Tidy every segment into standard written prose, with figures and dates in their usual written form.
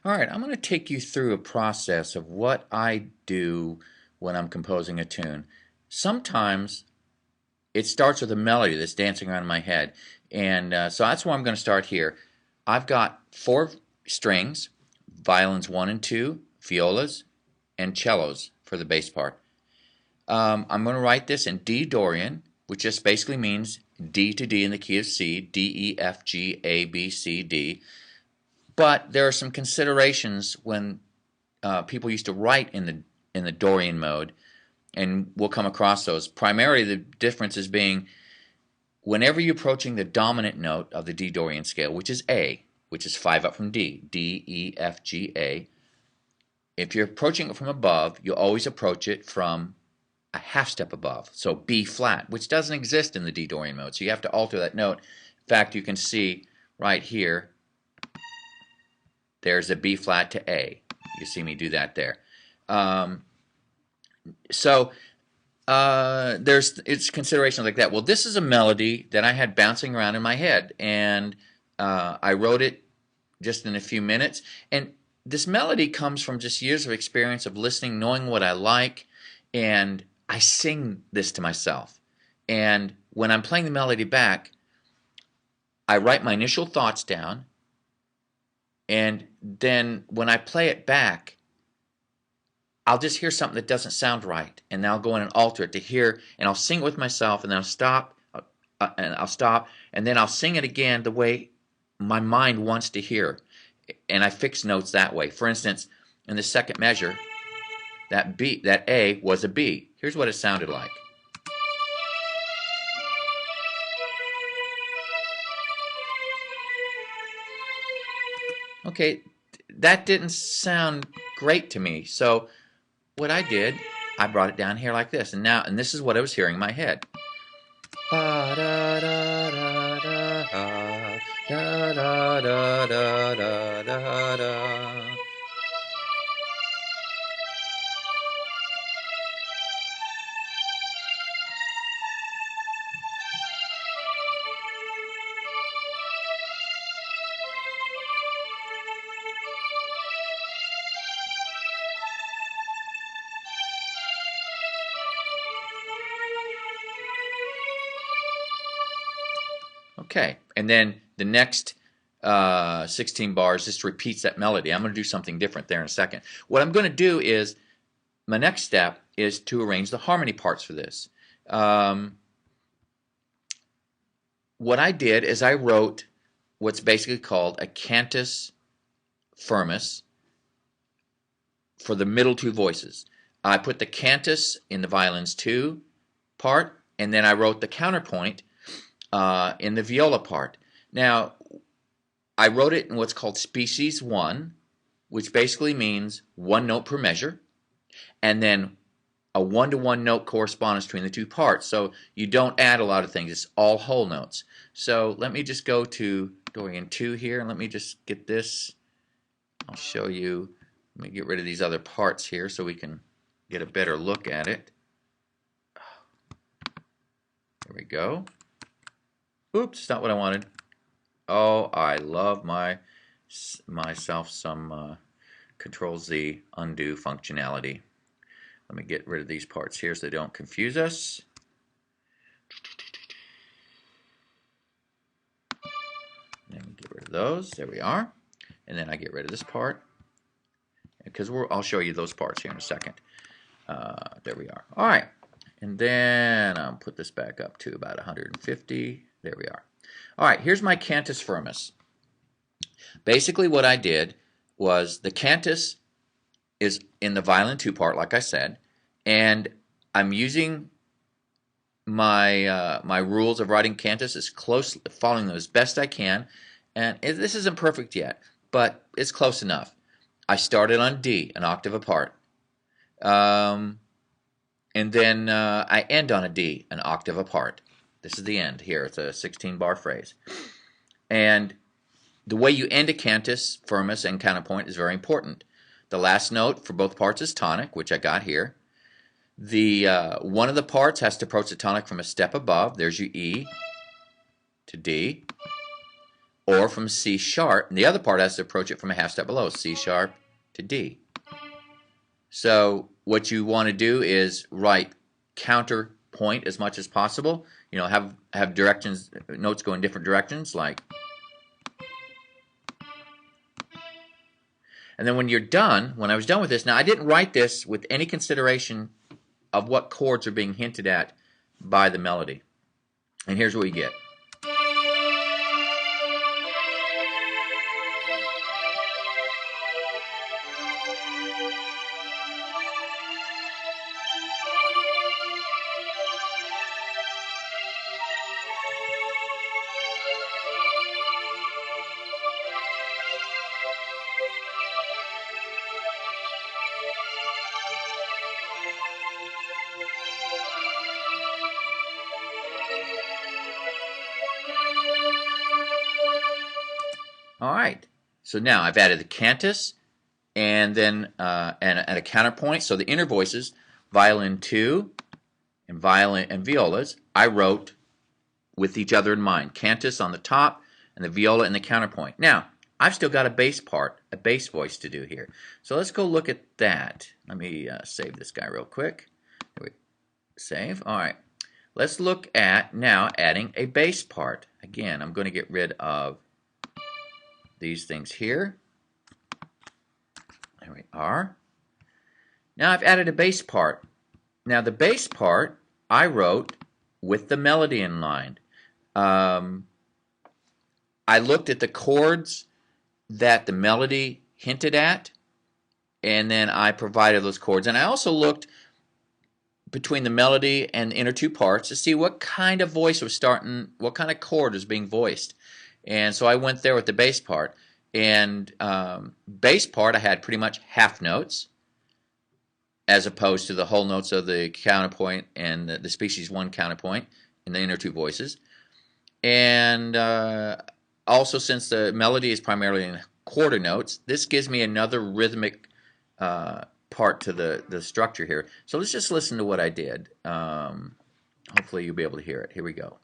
Alright, I'm going to take you through a process of what I do when I'm composing a tune. Sometimes it starts with a melody that's dancing around in my head, and so that's where I'm going to start here. I've got four strings, violins 1 and 2, violas, and cellos for the bass part. I'm going to write this in D Dorian, which just basically means D to D in the key of C, D, E, F, G, A, B, C, D. But there are some considerations when people used to write in the Dorian mode, and we'll come across those. Primarily, the difference is being whenever you're approaching the dominant note of the D Dorian scale, which is A, which is 5 up from D, D, E, F, G, A. If you're approaching it from above, you always approach it from a half step above, so B flat, which doesn't exist in the D Dorian mode, so you have to alter that note. In fact, you can see right here, there's a B flat to A. You see me do that there. It's considerations like that. Well, this is a melody that I had bouncing around in my head, and I wrote it just in a few minutes. And this melody comes from just years of experience of listening, knowing what I like, and I sing this to myself. And when I'm playing the melody back, I write my initial thoughts down, and then when I play it back, I'll just hear something that doesn't sound right, and then I'll go in and alter it to hear, and I'll sing it with myself, and then I'll stop, and then I'll sing it again the way my mind wants to hear, and I fix notes that way. For instance, in the second measure, that A was a B. Here's what it sounded like. Okay, that didn't sound great to me, so what I did, I brought it down here like this, and this is what I was hearing in my head. Ba da da da da da da da da da da da. Okay, and then the next 16 bars just repeats that melody. I'm going to do something different there in a second. What I'm going to do is, my next step is to arrange the harmony parts for this. What I did is I wrote what's basically called a Cantus Firmus for the middle two voices. I put the cantus in the violins 2 part, and then I wrote the counterpoint in the viola part. Now, I wrote it in what's called species 1, which basically means one note per measure, and then a one-to-one note correspondence between the two parts. So you don't add a lot of things. It's all whole notes. So let me just go to Dorian 2 here, and let me just get this. I'll show you. Let me get rid of these other parts here so we can get a better look at it. There we go. Oops, not what I wanted. Oh, I love myself some Control-Z undo functionality. Let me get rid of these parts here so they don't confuse us. Then get rid of those. There we are. And then I get rid of this part, because I'll show you those parts here in a second. There we are. All right. And then I'll put this back up to about 150. There we are. All right, here's my Cantus Firmus. Basically what I did was the cantus is in the violin 2 part, like I said, and I'm using my my rules of writing cantus as close, following them as best I can, and this isn't perfect yet, but it's close enough. I started on D, an octave apart, and then I end on a D, an octave apart. This is the end here. It's a 16-bar phrase. And the way you end a cantus, firmus, and counterpoint is very important. The last note for both parts is tonic, which I got here. One of the parts has to approach the tonic from a step above. There's your E to D. or from C sharp, and the other part has to approach it from a half step below, C sharp to D. So what you want to do is write counterpoint as much as possible. You know, have directions, notes go in different directions, like. And then when you're done, when I was done with this, now I didn't write this with any consideration of what chords are being hinted at by the melody. And here's what we get. All right, so now I've added the cantus and then and a counterpoint. So the inner voices, violin 2 and violin and violas, I wrote with each other in mind. Cantus on the top and the viola in the counterpoint. Now, I've still got a bass part, a bass voice to do here. So let's go look at that. Let me save this guy real quick. Here we save. All right. Let's look at now adding a bass part. Again, I'm going to get rid of these things here. There we are. Now I've added a bass part. Now the bass part I wrote with the melody in mind. I looked at the chords that the melody hinted at, and then I provided those chords. And I also looked between the melody and the inner two parts to see what kind of voice was starting, what kind of chord was being voiced. And so I went there with the bass part. And bass part, I had pretty much half notes, as opposed to the whole notes of the counterpoint and the species one counterpoint in the inner two voices. And also, since the melody is primarily in quarter notes, this gives me another rhythmic part to the structure here. So let's just listen to what I did. Hopefully you'll be able to hear it. Here we go.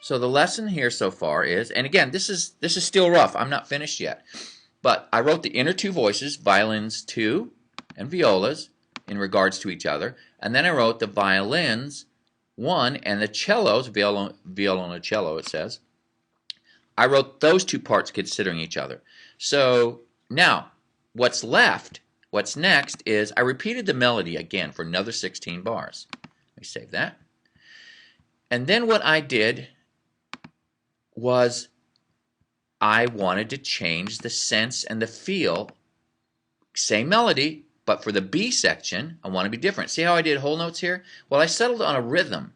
So the lesson here so far is, and again, this is still rough. I'm not finished yet. But I wrote the inner two voices, violins 2 and violas, in regards to each other. And then I wrote the violins 1 and the cellos, violoncello it says. I wrote those two parts considering each other. So now, what's left, what's next is I repeated the melody again for another 16 bars. Let me save that. And then what I did was I wanted to change the sense and the feel. Same melody, but for the B section, I want to be different. See how I did whole notes here? Well, I settled on a rhythm.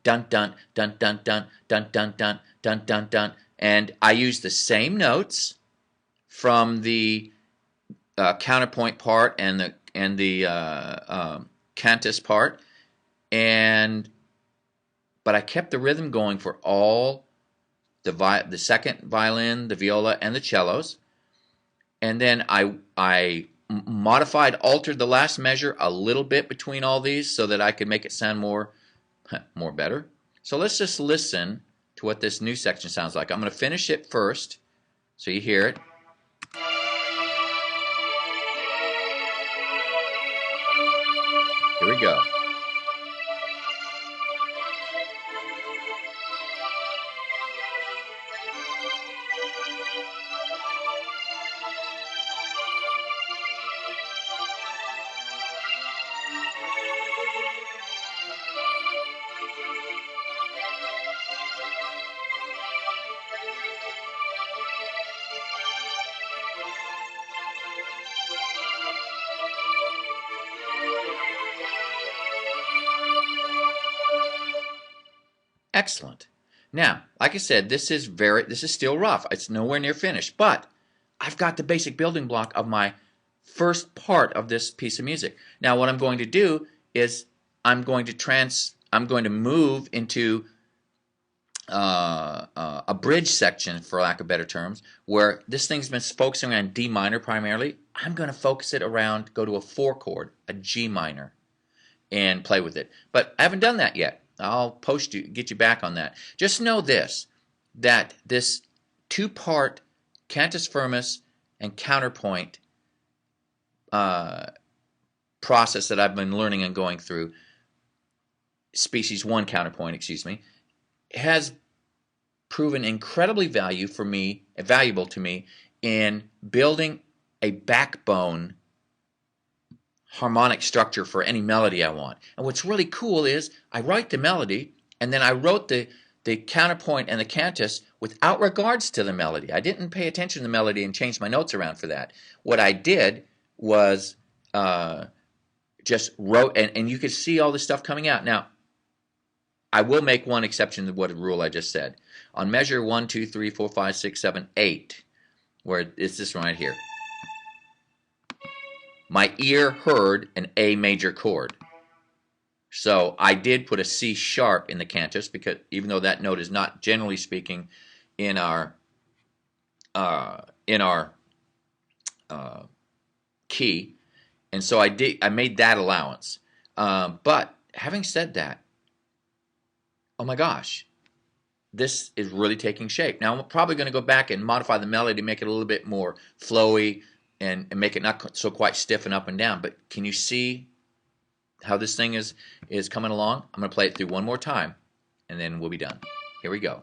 Dun, dun, dun, dun, dun, dun, dun, dun, dun, dun, dun. And I used the same notes from the counterpoint part and the cantus part, but I kept the rhythm going for all the second violin, the viola, and the cellos. And then I modified, altered the last measure a little bit between all these so that I could make it sound more better. So let's just listen to what this new section sounds like. I'm going to finish it first so you hear it. Here we go. Excellent. Now, like I said, this is still rough. It's nowhere near finished, but I've got the basic building block of my first part of this piece of music. Now, what I'm going to do is I'm going to move into a bridge section, for lack of better terms, where this thing's been focusing on D minor primarily. I'm going to focus it around, go to a 4 chord, a G minor, and play with it. But I haven't done that yet. I'll get you back on that. Just know this, that this 2-part Cantus Firmus and counterpoint process that I've been learning and going through, species 1 counterpoint, excuse me, has proven incredibly valuable to me in building a backbone harmonic structure for any melody I want. And what's really cool is I write the melody, and then I wrote the counterpoint and the cantus without regards to the melody. I didn't pay attention to the melody and change my notes around for that. What I did was just wrote, and you could see all this stuff coming out. Now, I will make one exception to what rule I just said. On measure 1, 2, 3, 4, 5, 6, 7, 8, where it's this one right here, my ear heard an A major chord. So I did put a C sharp in the cantus, because even though that note is not, generally speaking, in our key, and so I made that allowance. But having said that, oh my gosh, this is really taking shape. Now I'm probably going to go back and modify the melody to make it a little bit more flowy and make it not so quite stiff and up and down. But can you see how this thing is coming along? I'm going to play it through one more time, and then we'll be done. Here we go.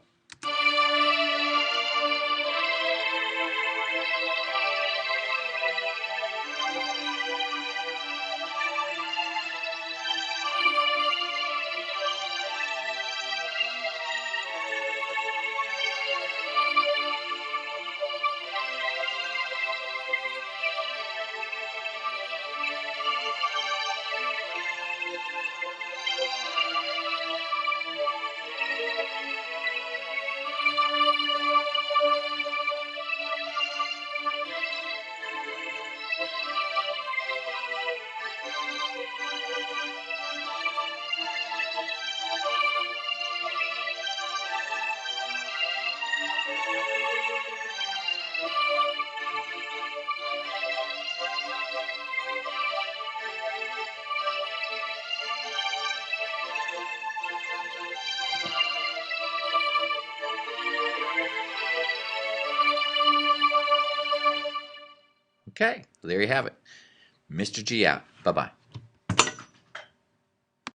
Okay, there you have it. Mr. G out. Bye-bye.